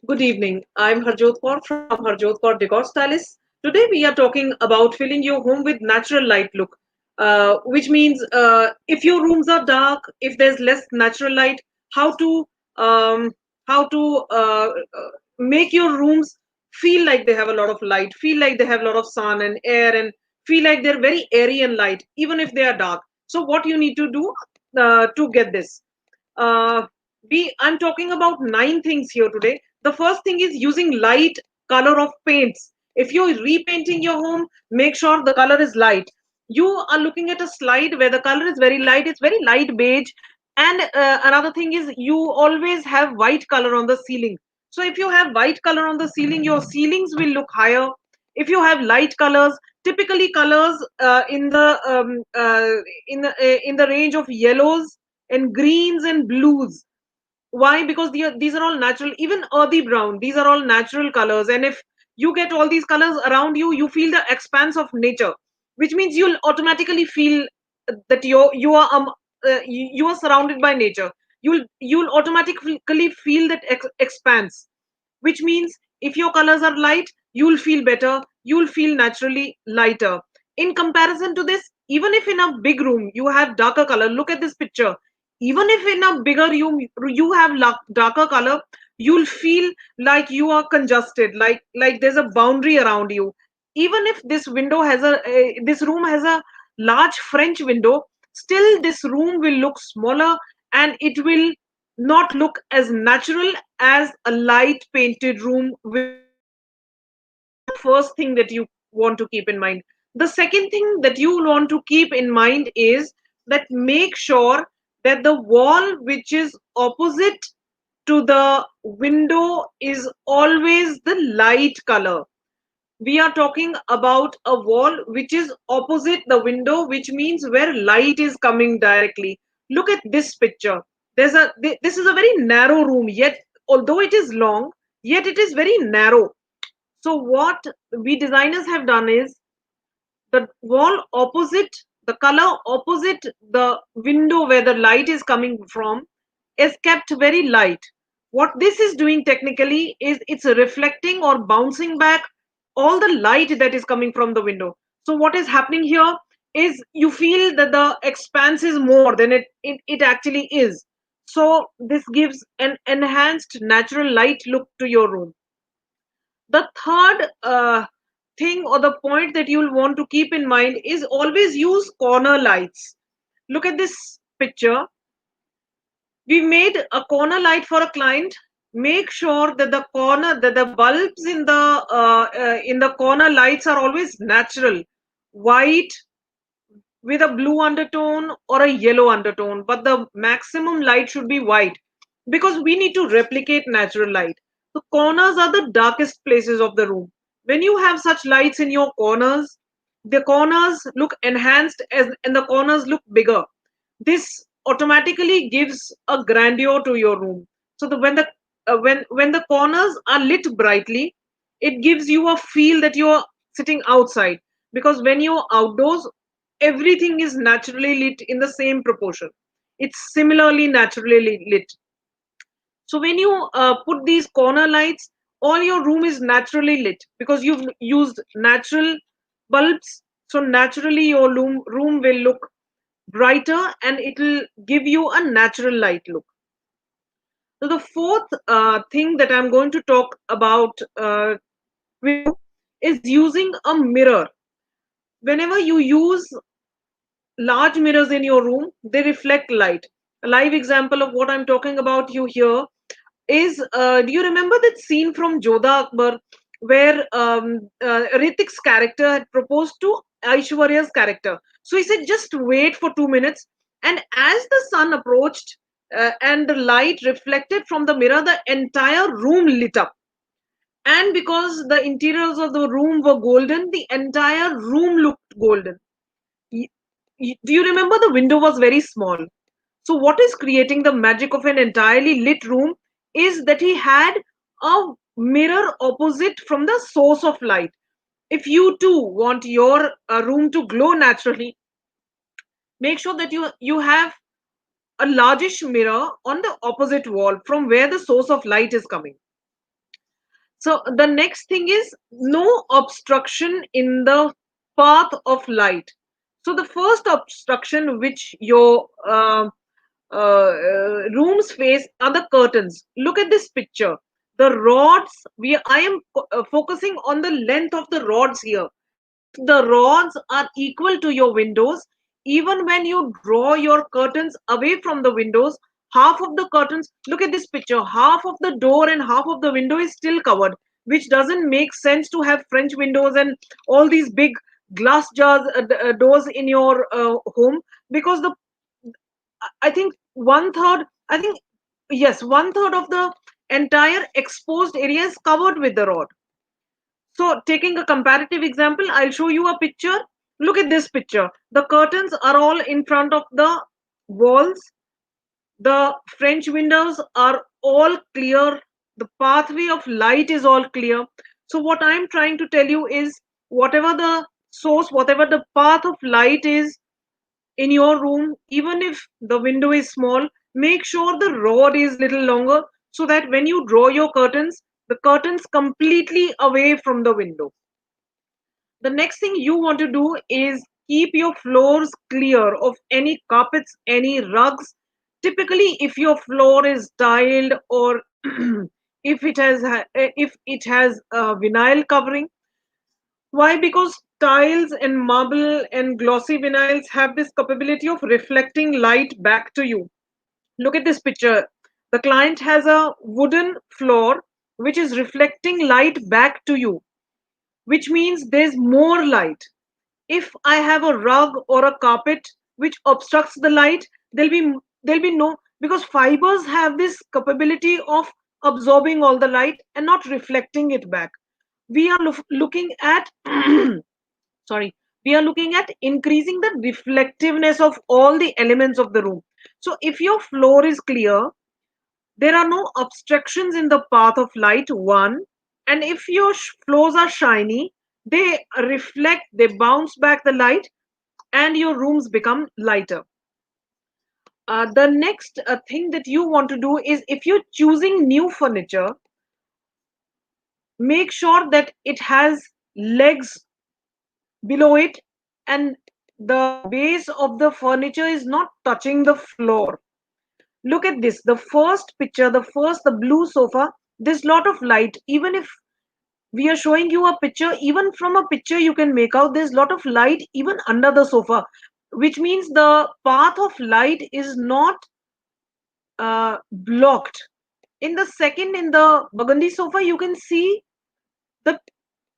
Good evening. I'm Harjot Kaur from Harjot Kaur Decor Stylist. Today we are talking about filling your home with natural light look, which means if your rooms are dark, if there's less natural light, how to um, how to make your rooms feel like they have a lot of light, feel like they have a lot of sun and air, and feel like they're very airy and light, even if they are dark. So what you need to do to get this? uh, I'm talking about 9 things here today. The first thing is using light color of paints. If you're repainting your home, make sure the color is light. You are looking at a slide where the color is very light, it's very light beige. And another thing is you always have white color on the ceiling. So if you have white color on the ceiling, your ceilings will look higher. If you have light colors, typically colors in the range of yellows and greens and blues. Why? Because these are all natural. Even earthy brown, these are all natural colors. And if you get all these colors around you, you feel the expanse of nature, which means you'll automatically feel that you are surrounded by nature. You'll automatically feel that expanse, which means if your colors are light, you'll feel better, you'll feel naturally lighter. In comparison to this, even if in a big room you have darker color, look at this picture. Even if in a bigger room you have darker color, you'll feel like you are congested, like there's a boundary around you. Even if this room has a large French window, still this room will look smaller, and it will not look as natural as a light painted room will look. So this is the first thing that you want to keep in mind. The second thing that you want to keep in mind is that make sure that the wall which is opposite to the window is always the light color. We are talking about a wall which is opposite the window, which means where light is coming directly. Look at this picture. This is a very narrow room, yet although it is long, yet it is very narrow. So what we designers have done is the wall opposite, the color opposite the window where the light is coming from is kept very light. What this is doing technically is it's reflecting or bouncing back all the light that is coming from the window. So what is happening here is you feel that the expanse is more than it actually is. So this gives an enhanced natural light look to your room. The third thing or the point that you'll want to keep in mind is always use corner lights. Look at this picture. We made a corner light for a client. Make sure that the bulbs in the corner lights are always natural, white with a blue undertone or a yellow undertone, but the maximum light should be white because we need to replicate natural light. The corners are the darkest places of the room. When you have such lights in your corners, the corners look enhanced and the corners look bigger. This automatically gives a grandeur to your room. So when the corners are lit brightly, it gives you a feel that you're sitting outside, because when you're outdoors, everything is naturally lit in the same proportion. It's similarly naturally lit. So when you put these corner lights, all your room is naturally lit because you've used natural bulbs. So naturally your room will look brighter and it will give you a natural light look. So the fourth thing that I'm going to talk about with you is using a mirror. Whenever you use large mirrors in your room, they reflect light. A live example of what I'm talking about you here is, do you remember that scene from Jodha Akbar where Ritik's character had proposed to Aishwarya's character? So he said, just wait for 2 minutes. And as the sun approached and the light reflected from the mirror, the entire room lit up. And because the interiors of the room were golden, the entire room looked golden. Y- Do you remember the window was very small? So, what is creating the magic of an entirely lit room is that he had a mirror opposite from the source of light. If you too want your room to glow naturally, make sure that you have a largish mirror on the opposite wall from where the source of light is coming. So the next thing is no obstruction in the path of light. So the first obstruction which your rooms face are the curtains. Look at this picture. The rods. I am focusing on the length of the rods here. If the rods are equal to your windows, even when you draw your curtains away from the windows, half of the curtains. Look at this picture. Half of the door and half of the window is still covered, which doesn't make sense to have French windows and all these big glass jars doors in your home, because the I think one third, I think, yes, one third of the entire exposed area is covered with the rod. So, taking a comparative example, I'll show you a picture. Look at this picture. The curtains are all in front of the walls. The French windows are all clear. The pathway of light is all clear. So, what I'm trying to tell you is whatever the source, whatever the path of light is, in your room, even if the window is small, make sure the rod is little longer, so that when you draw your curtains, the curtains completely away from the window. The next thing you want to do is keep your floors clear of any carpets, any rugs. Typically, if your floor is tiled, or if it has a vinyl covering. Why? Because tiles and marble and glossy vinyls have this capability of reflecting light back to you. Look at this picture. The client has a wooden floor which is reflecting light back to you, which means there's more light. If I have a rug or a carpet which obstructs the light, there'll be no, because fibers have this capability of absorbing all the light and not reflecting it back. We are looking at sorry, we are looking at increasing the reflectiveness of all the elements of the room. So if your floor is clear, there are no obstructions in the path of light, one. And if your floors are shiny, they reflect, they bounce back the light, and your rooms become lighter. The next thing that you want to do is, if you're choosing new furniture, make sure that it has legs below it, and the base of the furniture is not touching the floor. Look at this, the first picture, the blue sofa. There's lot of light. Even if we are showing you a picture, even from a picture you can make out there's lot of light even under the sofa, which means the path of light is not blocked. In the second, in the burgundy sofa, you can see the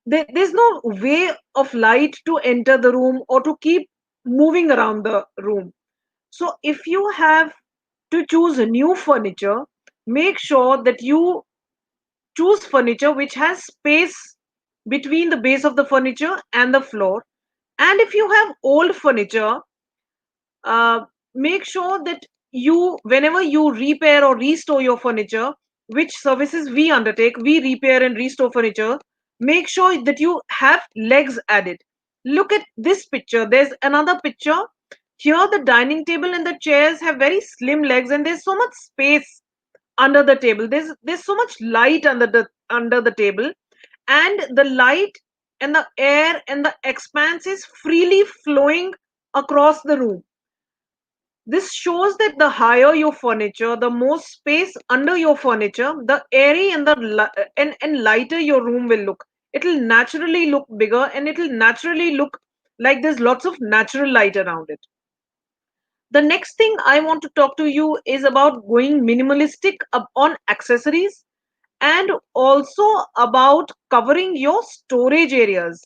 there's no way of light to enter the room or to keep moving around the room. So if you have to choose a new furniture, make sure that you choose furniture which has space between the base of the furniture and the floor. And if you have old furniture, uh, make sure that you, whenever you repair or restore your furniture, which services we undertake, we repair and restore furniture, make sure that you have legs added. Look at this picture. There's another picture. Here the dining table and the chairs have very slim legs, and there's so much space under the table. There's so much light under the table, and the light and the air and the expanse is freely flowing across the room. This shows that the higher your furniture, the more space under your furniture, the airy and and lighter your room will look. It'll naturally look bigger, and it'll naturally look like there's lots of natural light around it. The next thing I want to talk to you is about going minimalistic on accessories, and also about covering your storage areas.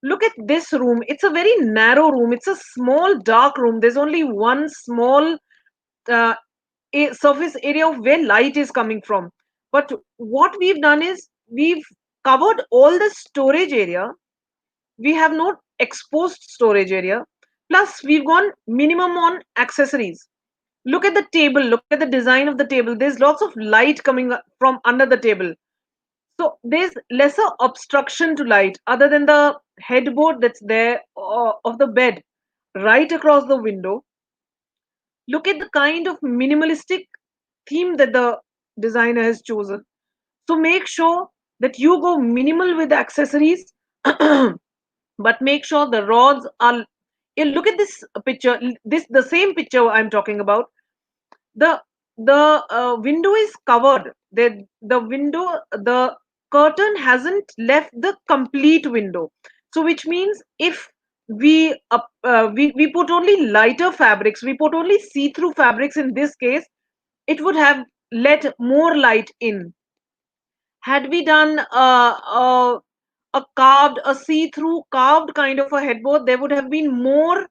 Look at this room. It's a very narrow room. It's a small, dark room. There's only one small uh, surface area of where light is coming from. But what we've done is we've covered all the storage area. We have no exposed storage area. Plus, we've gone minimum on accessories. Look at the table. Look at the design of the table. There's lots of light coming from under the table. So there's lesser obstruction to light other than the headboard that's there of the bed right across the window. Look at the kind of minimalistic theme that the designer has chosen. So make sure that you go minimal with accessories, but make sure the rods are. Yeah, look at this picture. This the same picture I'm talking about. The window is covered. The curtain hasn't left the complete window. So which means if we put only lighter fabrics, we put only see-through fabrics in this case, it would have let more light in. Had we done a see-through carved kind of a headboard, there would have been more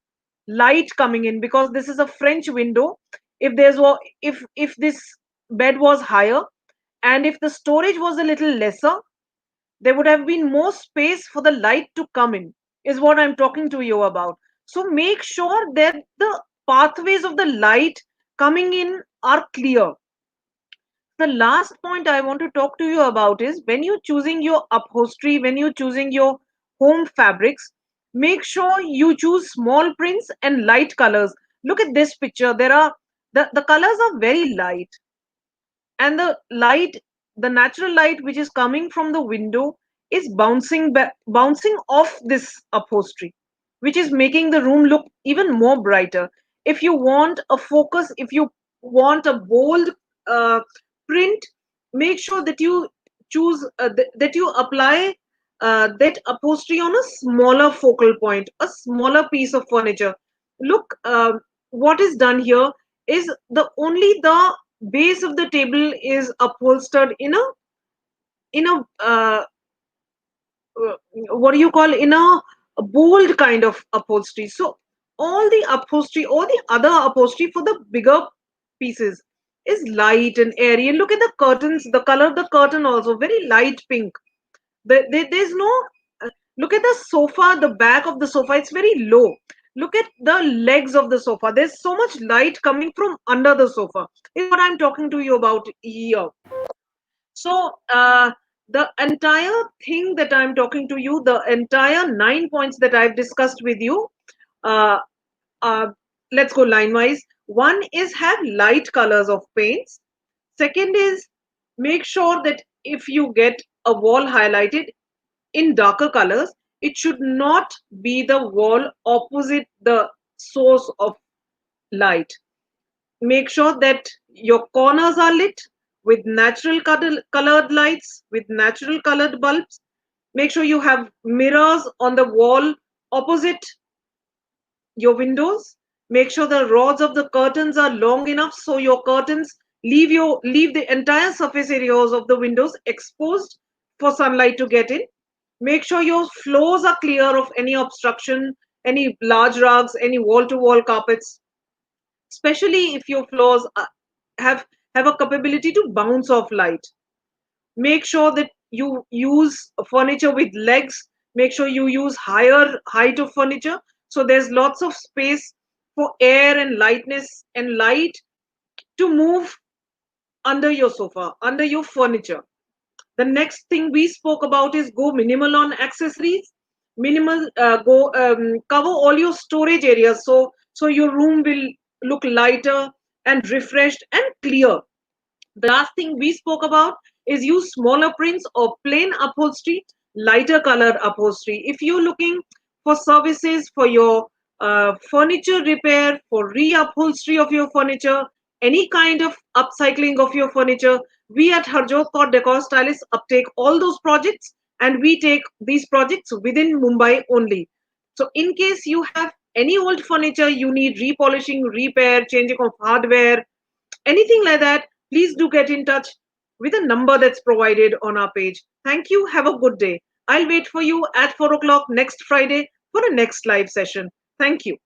light coming in, because this is a French window. If this bed was higher, and if the storage was a little lesser, there would have been more space for the light to come in, is what I'm talking to you about. So make sure that the pathways of the light coming in are clear. The last point I want to talk to you about is, when you're choosing your upholstery, when you're choosing your home fabrics, make sure you choose small prints and light colors. Look at this picture. The colors are very light, and the natural light which is coming from the window is bouncing off this upholstery, which is making the room look even more brighter. If you want a focus, if you want a bold uh, print, make sure that you choose that you apply that upholstery on a smaller focal point, a smaller piece of furniture. Look, what is done here is the base of the table is upholstered in a what do you call, in a bold kind of upholstery. So all the other upholstery for the bigger pieces is light and airy. And look at the curtains, the color of the curtain also very light pink. There's no look at the sofa, the back of the sofa, it's very low. Look at the legs of the sofa, there's so much light coming from under the sofa, is what I'm talking to you about here. So the entire thing that I'm talking to you, the entire 9 points that I've discussed with you, uh, uh, let's go line wise. One is have light colors of paints. Second is make sure that if you get a wall highlighted in darker colors, it should not be the wall opposite the source of light. Make sure that your corners are lit with colored lights, with natural colored bulbs. Make sure you have mirrors on the wall opposite your windows. Make sure the rods of the curtains are long enough so your curtains leave the entire surface areas of the windows exposed for sunlight to get in. Make sure your floors are clear of any obstruction, any large rugs, any wall to wall carpets, especially if your floors have have a capability to bounce off light. Make sure that you use furniture with legs. Make sure you use higher height of furniture, so there's lots of space for air and lightness and light to move under your sofa, under your furniture. The next thing we spoke about is go minimal on accessories. Minimal, go cover all your storage areas, so your room will look lighter and refreshed and clear. The last thing we spoke about is use smaller prints or plain upholstery, lighter colored upholstery. If you're looking for services for your furniture repair, for reupholstery of your furniture, any kind of upcycling of your furniture, we at Harjot Kaur Decor Stylists uptake all those projects, and we take these projects within Mumbai only. So in case you have any old furniture you need repolishing, repair, changing of hardware, anything like that, please do get in touch with a number that's provided on our page. Thank you. Have a good day. I'll wait for you at 4 o'clock next Friday for a next live session. Thank you.